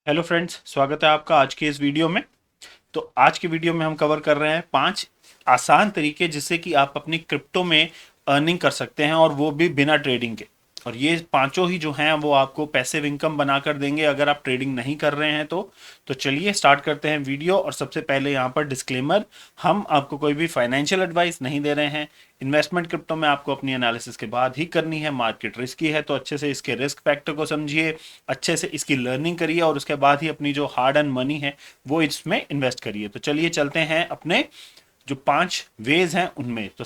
Hello friends, स्वागत है आपका आज के इस वीडियो में। तो आज के वीडियो में हम कवर कर रहे हैं 5 आसान तरीके जिससे कि आप अपनी क्रिप्टो में अर्निंग कर सकते हैं, और वो भी बिना ट्रेडिंग के। और ये पांचों ही जो हैं वो आपको पैसिव इनकम बनाकर देंगे अगर आप ट्रेडिंग नहीं कर रहे हैं तो चलिए स्टार्ट करते हैं वीडियो। और सबसे पहले यहाँ पर डिस्क्लेमर, हम आपको कोई भी फाइनेंशियल एडवाइस नहीं दे रहे हैं। इन्वेस्टमेंट क्रिप्टो में आपको अपनी एनालिसिस के बाद ही करनी है। मार्केट रिस्की है तो अच्छे से इसके रिस्क फैक्टर को समझिए, अच्छे से इसकी लर्निंग करिए और उसके बाद ही अपनी जो हार्ड एंड मनी है वो इसमें इन्वेस्ट करिए। तो चलिए चलते हैं अपने जो 5 वेज हैं उनमें। तो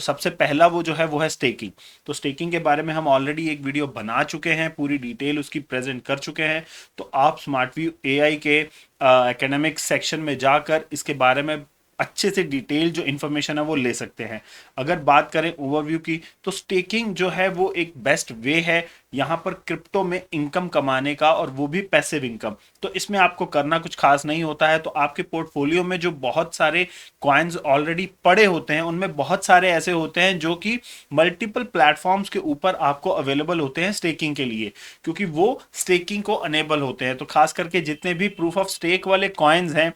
सबसे पहला वो है स्टेकिंग। तो स्टेकिंग के बारे में हम ऑलरेडी एक वीडियो बना चुके हैं, पूरी डिटेल उसकी प्रेजेंट कर चुके हैं। तो आप स्मार्ट व्यू एआई के एकेडमिक सेक्शन में जाकर इसके बारे में अच्छे से डिटेल जो इन्फॉर्मेशन है वो ले सकते हैं। अगर बात करें ओवरव्यू की, तो स्टेकिंग जो है वो एक बेस्ट वे है यहाँ पर क्रिप्टो में इनकम कमाने का, और वो भी पैसिव इनकम। तो इसमें आपको करना कुछ खास नहीं होता है। तो आपके पोर्टफोलियो में जो बहुत सारे कॉइन्स ऑलरेडी पड़े होते हैं उनमें बहुत सारे ऐसे होते हैं जो कि मल्टीपल प्लेटफॉर्म्स के ऊपर आपको अवेलेबल होते हैं स्टेकिंग के लिए, क्योंकि वो स्टेकिंग को अनेबल होते हैं। तो खास करके जितने भी प्रूफ ऑफ स्टेक वाले कॉइन्स हैं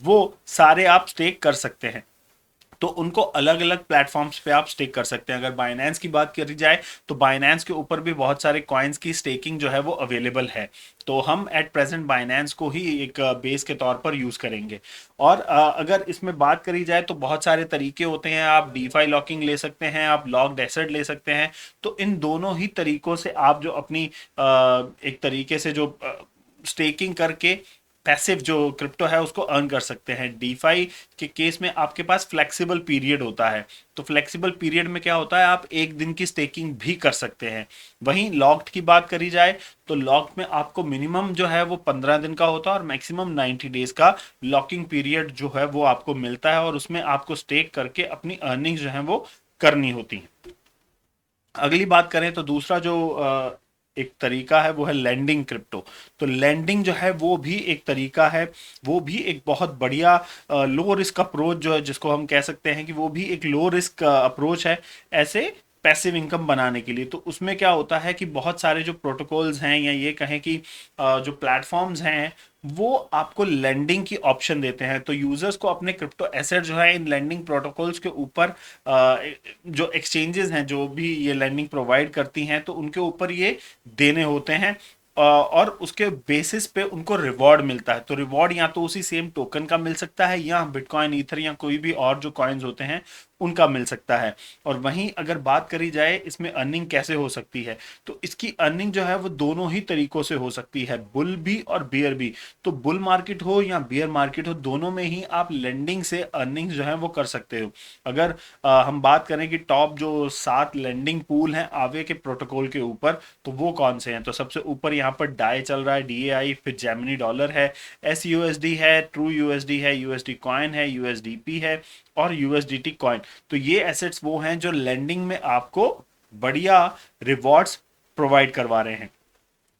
वो सारे आप स्टेक कर सकते हैं। तो उनको अलग अलग प्लेटफॉर्म्स पे आप स्टेक कर सकते हैं। अगर बाइनेंस की बात करी जाए तो बाइनेंस के ऊपर भी बहुत सारे कॉइन्स की स्टेकिंग जो है वो अवेलेबल है। तो हम एट प्रेजेंट बाइनेंस को ही एक बेस के तौर पर यूज करेंगे। और अगर इसमें बात करी जाए तो बहुत सारे तरीके होते हैं। आप डीफाई लॉकिंग ले सकते हैं, आप लॉक्ड एसेट ले सकते हैं। तो इन दोनों ही तरीकों से आप जो अपनी एक तरीके से जो स्टेकिंग करके पैसिव जो क्रिप्टो है उसको अर्न कर सकते हैं। डीफाई के केस में आपके पास फ्लेक्सिबल पीरियड होता है। तो फ्लेक्सिबल पीरियड में क्या होता है, आप एक दिन की स्टेकिंग भी कर सकते हैं। वहीं लॉक्ड की बात करी जाए तो लॉक्ड में आपको मिनिमम जो है वो 15 दिन का होता है और मैक्सिमम 90 डेज का लॉकिंग पीरियड जो है वो आपको मिलता है, और उसमें आपको स्टेक करके अपनी अर्निंग जो है वो करनी होती है। अगली बात करें तो दूसरा जो एक तरीका है वो है लैंडिंग क्रिप्टो। तो लैंडिंग जो है वो भी एक तरीका है, वो भी एक बहुत बढ़िया लो रिस्क अप्रोच जो है, जिसको हम कह सकते हैं कि वो भी एक लो रिस्क अप्रोच है ऐसे पैसिव इनकम बनाने के लिए। तो उसमें क्या होता है कि बहुत सारे जो प्रोटोकॉल्स हैं, या ये कहें कि जो प्लेटफॉर्म्स हैं, वो आपको लेंडिंग की ऑप्शन देते हैं। तो यूजर्स को अपने क्रिप्टो एसेट जो है इन लेंडिंग प्रोटोकॉल्स के ऊपर जो एक्सचेंजेस हैं जो भी ये लेंडिंग प्रोवाइड करती हैं तो उनके ऊपर ये देने होते हैं। और उसके बेसिस पे उनको रिवॉर्ड मिलता है। तो रिवॉर्ड या तो उसी सेम टोकन का मिल सकता है, या बिटकॉइन, ईथर, या कोई भी और जो कॉइन्स होते हैं उनका मिल सकता है। और वहीं अगर बात करी जाए इसमें अर्निंग कैसे हो सकती है, तो इसकी अर्निंग जो है वो दोनों ही तरीकों से हो सकती है, बुल भी और बियर भी। तो बुल मार्केट हो या बियर मार्केट हो, दोनों में ही आप लेंडिंग से अर्निंग जो है वो कर सकते हो। अगर हम बात करें कि टॉप जो 7 लेंडिंग पूल हैं आवे के प्रोटोकॉल के ऊपर, तो वो कौन से हैं, तो सबसे ऊपर यहाँ पर डाई चल रहा है, DAI, फिर जेमिनी डॉलर है, SUSD है, ट्रू यूएसडी है, यूएसडी कॉइन है, USDP है, और USDT कॉइन। तो ये एसेट्स वो हैं जो लेंडिंग में आपको बढ़िया रिवॉर्ड्स प्रोवाइड करवा रहे हैं।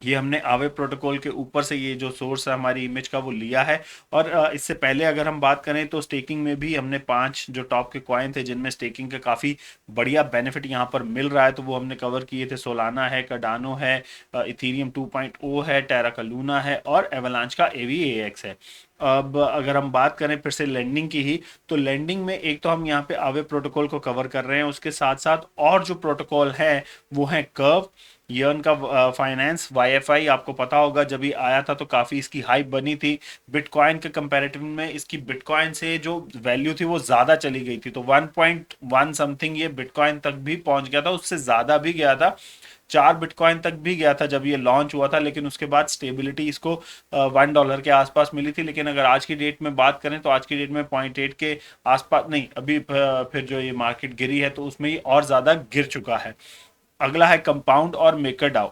ये हमने आवे प्रोटोकॉल के ऊपर से ये जो सोर्स है हमारी इमेज का वो लिया है। और इससे पहले अगर हम बात करें तो स्टेकिंग में भी हमने 5 जो टॉप के कॉइन थे जिनमें स्टेकिंग का काफ़ी बढ़िया बेनिफिट यहाँ पर मिल रहा है, तो वो हमने कवर किए थे। सोलाना है, कार्डानो है, इथीरियम 2.0 है, टेरा का लूना है, और एवलांच का AVAX है। अब अगर हम बात करें फिर से लेंडिंग की ही, तो लेंडिंग में एक तो हम यहाँ पे आवे प्रोटोकॉल को कवर कर रहे हैं, उसके साथ साथ और जो प्रोटोकॉल है वो है कर्व, यर्न का फाइनेंस, YFI। आपको पता होगा जब ये आया था तो काफ़ी इसकी हाइप बनी थी। बिटकॉइन के कंपैरेटिव में इसकी बिटकॉइन से जो वैल्यू थी वो ज़्यादा चली गई थी। तो 1.1 समथिंग ये बिटकॉइन तक भी पहुंच गया था, उससे ज़्यादा भी गया था, 4 बिटकॉइन तक भी गया था जब ये लॉन्च हुआ था। लेकिन उसके बाद स्टेबिलिटी इसको $1 के आसपास मिली थी। लेकिन अगर आज की डेट में बात करें तो आज की डेट में 0.8 के आसपास नहीं, अभी फिर जो ये मार्केट गिरी है तो उसमें ये और ज़्यादा गिर चुका है। अगला है कंपाउंड और मेकर डाउ।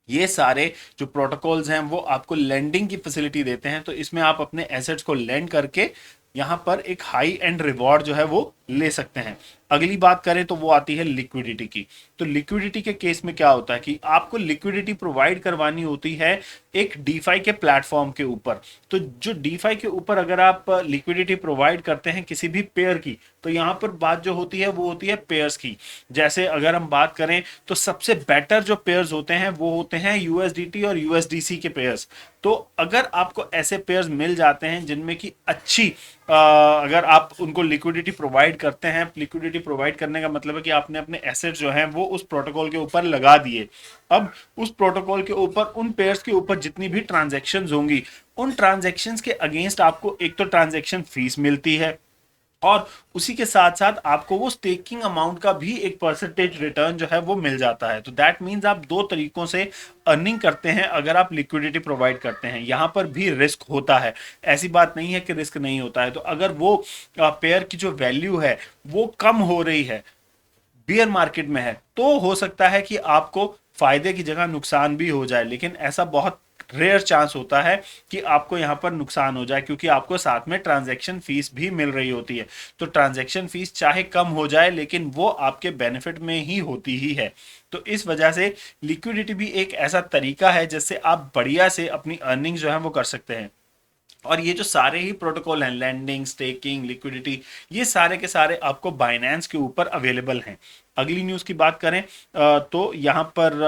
ये सारे जो प्रोटोकॉल्स हैं वो आपको लेंडिंग की फैसिलिटी देते हैं। तो इसमें आप अपने एसेट्स को लेंड करके यहाँ पर एक हाई एंड रिवॉर्ड जो है वो ले सकते हैं। अगली बात करें तो वो आती है लिक्विडिटी की। तो लिक्विडिटी के केस में क्या होता है कि आपको लिक्विडिटी प्रोवाइड करवानी होती है एक डीफाई के प्लेटफॉर्म के ऊपर। तो जो डीफाई के ऊपर अगर आप लिक्विडिटी प्रोवाइड करते हैं किसी भी पेयर की, तो यहाँ पर बात जो होती है वो होती है पेयर्स की। जैसे अगर हम बात करें तो सबसे बेटर जो पेयर्स होते हैं वो होते हैं यूएसडीटी और यूएसडीसी के पेयर्स। तो अगर आपको ऐसे पेयर्स मिल जाते हैं जिनमें की अच्छी अगर आप उनको लिक्विडिटी प्रोवाइड करते हैं, लिक्विडिटी प्रोवाइड करने का मतलब है कि आपने अपने एसेट जो हैं वो उस प्रोटोकॉल के ऊपर लगा दिए। अब उस प्रोटोकॉल के ऊपर उन पेयर्स के ऊपर जितनी भी ट्रांजैक्शंस होंगी, उन ट्रांजैक्शंस के अगेंस्ट आपको एक तो ट्रांजैक्शन फीस मिलती है, और उसी के साथ साथ आपको वो स्टेकिंग अमाउंट का भी एक परसेंटेज रिटर्न जो है वो मिल जाता है। तो दैट मीन्स आप दो तरीकों से अर्निंग करते हैं अगर आप लिक्विडिटी प्रोवाइड करते हैं। यहां पर भी रिस्क होता है, ऐसी बात नहीं है कि रिस्क नहीं होता है। तो अगर वो पेयर की जो वैल्यू है वो कम हो रही है, बियर मार्केट में है, तो हो सकता है कि आपको फायदे की जगह नुकसान भी हो जाए। लेकिन ऐसा बहुत रेयर चांस होता है कि आपको यहां पर नुकसान हो जाए, क्योंकि आपको साथ में ट्रांजैक्शन फीस भी मिल रही होती है। तो ट्रांजैक्शन फीस चाहे कम हो जाए लेकिन वो आपके बेनिफिट में ही होती ही है। तो इस वजह से लिक्विडिटी भी एक ऐसा तरीका है जिससे आप बढ़िया से अपनी अर्निंग जो है वो कर सकते हैं। और ये जो सारे ही प्रोटोकॉल हैं, लैंडिंग, स्टेकिंग, लिक्विडिटी, ये सारे के सारे आपको बाइनेंस के ऊपर अवेलेबल हैं। अगली न्यूज़ की बात करें तो यहाँ पर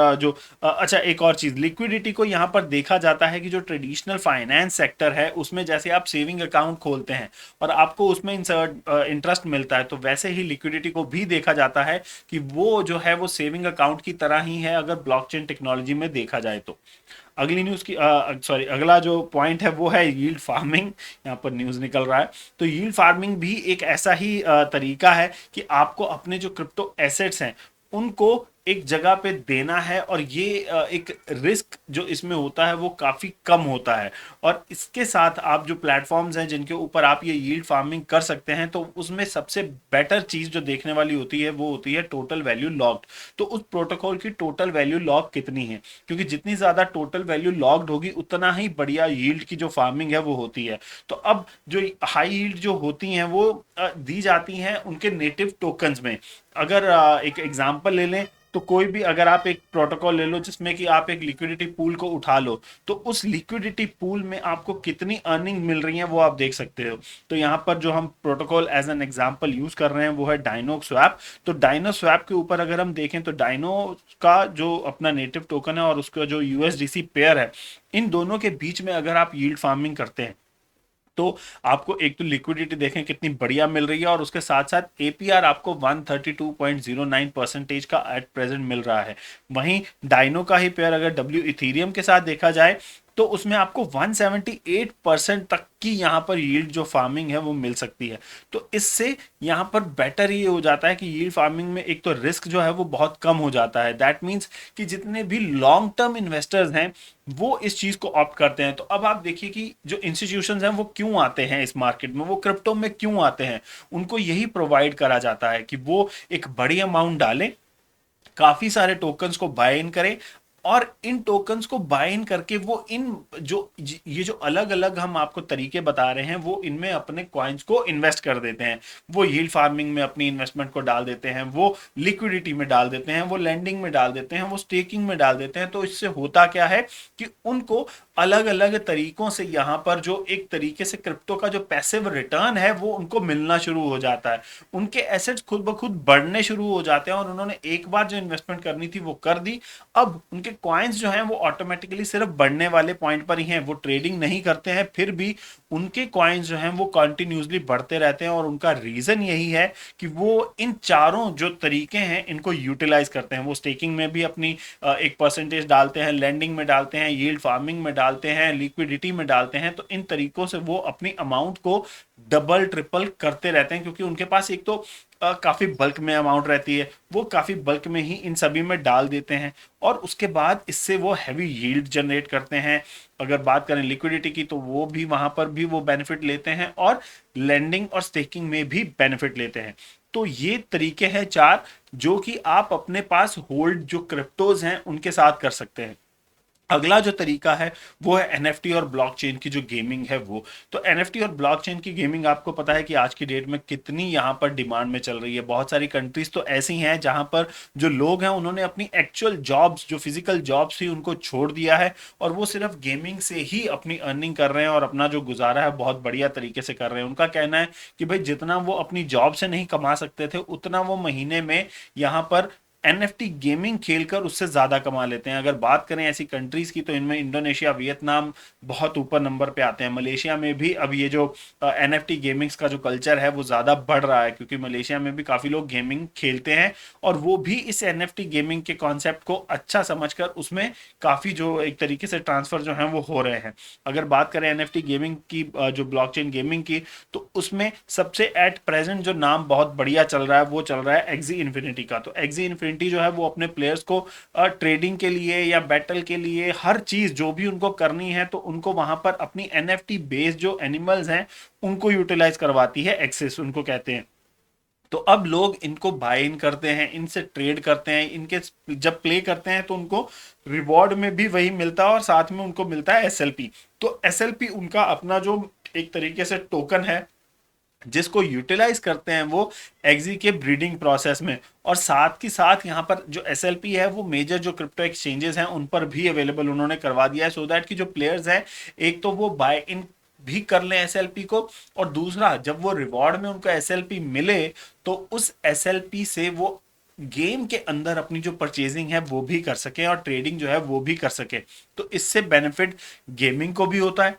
अच्छा एक और चीज़, लिक्विडिटी को यहाँ पर देखा जाता है कि जो ट्रेडिशनल फाइनेंस सेक्टर है उसमें जैसे आप सेविंग अकाउंट खोलते हैं और आपको उसमें इंटरेस्ट मिलता है, तो वैसे ही लिक्विडिटी को भी देखा जाता है कि वो जो है वो सेविंग अकाउंट की तरह ही है अगर ब्लॉकचेन टेक्नोलॉजी में देखा जाए तो। अगली न्यूज़ की सॉरी अगला जो पॉइंट है वो है यील्ड फार्मिंग। यहाँ पर न्यूज़ निकल रहा है। तो यील्ड फार्मिंग भी एक ऐसा ही तरीका है कि आपको अपने जो क्रिप्टो एसेट्स हैं उनको एक जगह पे देना है, और ये एक रिस्क जो इसमें होता है वो काफ़ी कम होता है। और इसके साथ आप जो प्लेटफॉर्म्स हैं जिनके ऊपर आप ये यील्ड फार्मिंग कर सकते हैं, तो उसमें सबसे बेटर चीज़ जो देखने वाली होती है वो होती है टोटल वैल्यू लॉक्ड। तो उस प्रोटोकॉल की टोटल वैल्यू लॉक कितनी है, क्योंकि जितनी ज़्यादा टोटल वैल्यू लॉक्ड होगी उतना ही बढ़िया यील्ड की जो फार्मिंग है वो होती है। तो अब जो हाई यील्ड जो होती हैं वो दी जाती हैं उनके नेटिव टोकन्स में। अगर एक एग्जांपल ले लें तो कोई भी अगर आप एक प्रोटोकॉल ले लो जिसमें कि आप एक लिक्विडिटी पूल को उठा लो, तो उस लिक्विडिटी पूल में आपको कितनी अर्निंग मिल रही है वो आप देख सकते हो। तो यहाँ पर जो हम protocol as an example use कर रहे हैं वो है डायनो स्वैप। तो डायनो स्वैप के ऊपर अगर हम देखें तो डायनो का जो अपना नेटिव टोकन है और उसका जो यूएसडीसी पेयर है, इन दोनों के बीच में अगर आप यील्ड फार्मिंग करते हैं तो आपको एक तो लिक्विडिटी देखें कितनी बढ़िया मिल रही है, और उसके साथ साथ एपीआर आपको 132.09% का एट प्रेजेंट मिल रहा है। वहीं डाइनो का ही पेयर अगर डब्ल्यू इथीरियम के साथ देखा जाए तो उसमें आपको 178% तक की यहाँ पर यील्ड जो फार्मिंग है वो मिल सकती है। तो इससे यहाँ पर बेटर ये हो जाता है कि यील्ड फार्मिंग में एक तो रिस्क जो है वो बहुत कम हो जाता है। दैट मीन्स कि जितने भी लॉन्ग टर्म इन्वेस्टर्स हैं वो इस चीज को ऑप्ट करते हैं। तो अब आप देखिए कि जो इंस्टीट्यूशंस हैं वो क्यों आते हैं इस मार्केट में, वो क्रिप्टो में क्यों आते हैं, उनको यही प्रोवाइड करा जाता है कि वो एक बड़ी अमाउंट डालें, काफी सारे टोकन्स को बाय इन करें, और इन टोकन्स को बाय इन करके वो इन जो ये जो अलग अलग हम आपको तरीके बता रहे हैं वो इनमें अपने कॉइन्स को इन्वेस्ट कर देते हैं। वो यील्ड फार्मिंग में अपनी इन्वेस्टमेंट को डाल देते हैं, वो लिक्विडिटी में डाल देते हैं, वो लेंडिंग में डाल देते हैं, वो स्टेकिंग में डाल देते हैं। तो इससे होता क्या है कि उनको अलग अलग तरीकों से यहाँ पर जो एक तरीके से क्रिप्टो का जो पैसिव रिटर्न है वो उनको मिलना शुरू हो जाता है। उनके एसेट्स खुद ब खुद बढ़ने शुरू हो जाते हैं, और उन्होंने एक बार जो इन्वेस्टमेंट करनी थी वो कर दी। अब उनके कॉइन्स जो हैं वो ऑटोमेटिकली सिर्फ बढ़ने वाले पॉइंट पर ही हैं, वो ट्रेडिंग नहीं करते हैं, फिर भी उनके कॉइन्स जो हैं वो कंटिन्यूसली बढ़ते रहते हैं। और उनका रीजन यही है कि वो इन चारों जो तरीके हैं इनको यूटिलाइज करते हैं। वो स्टेकिंग में भी अपनी एक परसेंटेज डालते हैं, लैंडिंग में डालते हैं, यील्ड फार्मिंग में डालते हैं, लिक्विडिटी में डालते हैं। तो इन तरीकों से वो अपनी अमाउंट को डबल ट्रिपल करते रहते हैं, क्योंकि उनके पास एक तो काफी बल्क में अमाउंट रहती है, वो काफी बल्क में ही इन सभी में डाल देते हैं, और उसके बाद इससे वो हैवी यील्ड जनरेट करते हैं। अगर बात करें लिक्विडिटी की तो वो भी वहां पर भी वो बेनिफिट लेते हैं, और लेंडिंग और स्टेकिंग में भी बेनिफिट लेते हैं। तो ये तरीके हैं चार जो कि आप अपने पास होल्ड जो क्रिप्टोज हैं उनके साथ कर सकते हैं। अगला जो तरीका है वो है एनएफटी और ब्लॉकचेन की जो गेमिंग है वो। तो एनएफटी और ब्लॉकचेन की गेमिंग आपको पता है कि आज की डेट में कितनी यहाँ पर डिमांड में चल रही है। बहुत सारी कंट्रीज तो ऐसी हैं जहां पर जो लोग हैं उन्होंने अपनी एक्चुअल जॉब्स, जो फिजिकल जॉब्स थी, उनको छोड़ दिया है और वो सिर्फ गेमिंग से ही अपनी अर्निंग कर रहे हैं और अपना जो गुजारा है बहुत बढ़िया तरीके से कर रहे हैं। उनका कहना है कि भाई जितना वो अपनी जॉब से नहीं कमा सकते थे उतना वो महीने में यहाँ पर एनएफटी गेमिंग खेलकर उससे ज्यादा कमा लेते हैं। अगर बात करें ऐसी कंट्रीज की तो इनमें इंडोनेशिया, वियतनाम बहुत ऊपर नंबर पे आते हैं। मलेशिया में भी अब ये जो एनएफटी गेमिंग्स का जो कल्चर है वो ज्यादा बढ़ रहा है, क्योंकि मलेशिया में भी काफी लोग गेमिंग खेलते हैं और वो भी इस एनएफटी गेमिंग के कॉन्सेप्ट को अच्छा समझकर उसमें काफी जो एक तरीके से ट्रांसफर जो है वो हो रहे हैं। अगर बात करें एनएफटी गेमिंग की, जो ब्लॉकचेन गेमिंग की, तो उसमें सबसे एट प्रेजेंट जो नाम बहुत बढ़िया चल रहा है वो चल रहा है एक्सी इन्फिनिटी का। तो एक्सी इन्फिनिटी जो है वो अपने प्लेयर्स को ट्रेडिंग के लिए या बैटल के लिए हर चीज जो भी उनको करनी है तो उनको वहां पर अपनी एनएफटी बेस्ड जो एनिमल्स हैं उनको यूटिलाइज करवाती है, एक्सेस उनको कहते हैं। तो अब लोग इनको बाय इन करते हैं, इनसे ट्रेड करते हैं, इनके जब प्ले करते हैं तो उनको रिवॉर्ड में भी वही मिलता है और साथ में उनको मिलता है एसएलपी। तो एसएलपी उनका अपना जो एक तरीके से टोकन है जिसको यूटिलाइज करते हैं वो एक्जी के ब्रीडिंग प्रोसेस में। और साथ ही साथ यहाँ पर जो एसएलपी है वो मेजर जो क्रिप्टो एक्सचेंजेस हैं उन पर भी अवेलेबल उन्होंने करवा दिया है, सो दैट कि जो प्लेयर्स हैं एक तो वो बाय इन भी कर लें एसएलपी को, और दूसरा जब वो रिवॉर्ड में उनको एसएलपी मिले तो उस एसएलपी से वो गेम के अंदर अपनी जो परचेजिंग है वो भी कर सके और ट्रेडिंग जो है वो भी कर सके। तो इससे बेनिफिट गेमिंग को भी होता है,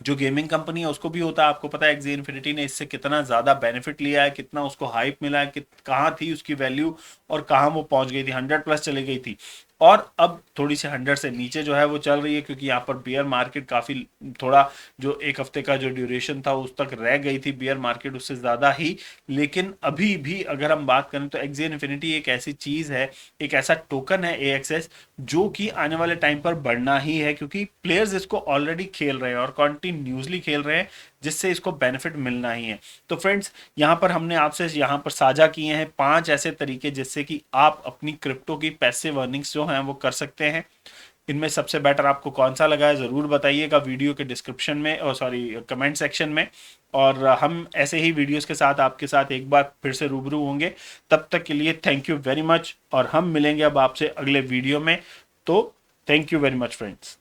जो गेमिंग कंपनी है उसको भी होता है। आपको पता है एक्सी इन्फिनिटी ने इससे कितना ज्यादा बेनिफिट लिया है, कितना उसको हाइप मिला है, कहाँ थी उसकी वैल्यू और कहाँ वो पहुंच गई थी, 100+ चली गई थी और अब थोड़ी सी 100 से नीचे जो है वो चल रही है, क्योंकि यहाँ पर बियर मार्केट काफी थोड़ा, जो एक हफ्ते का जो ड्यूरेशन था उस तक रह गई थी बियर मार्केट उससे ज्यादा ही। लेकिन अभी भी अगर हम बात करें तो एक्सी इन्फिनिटी एक ऐसी चीज है, एक ऐसा टोकन है एएक्सएस, जो कि आने वाले टाइम पर बढ़ना ही है, क्योंकि प्लेयर्स इसको ऑलरेडी खेल रहे हैं और कंटिन्यूसली खेल रहे हैं, जिससे इसको बेनिफिट मिलना ही है। तो फ्रेंड्स, यहाँ पर हमने आपसे यहाँ पर साझा किए हैं 5 ऐसे तरीके जिससे कि आप अपनी क्रिप्टो की पैसिव अर्निंग्स जो हैं वो कर सकते हैं। इनमें सबसे बेटर आपको कौन सा लगा है ज़रूर बताइएगा वीडियो के डिस्क्रिप्शन में, और सॉरी कमेंट सेक्शन में। और हम ऐसे ही वीडियोस के साथ आपके साथ एक बार फिर से रूबरू होंगे। तब तक के लिए थैंक यू वेरी मच, और हम मिलेंगे अब आपसे अगले वीडियो में। तो thank you very much friends.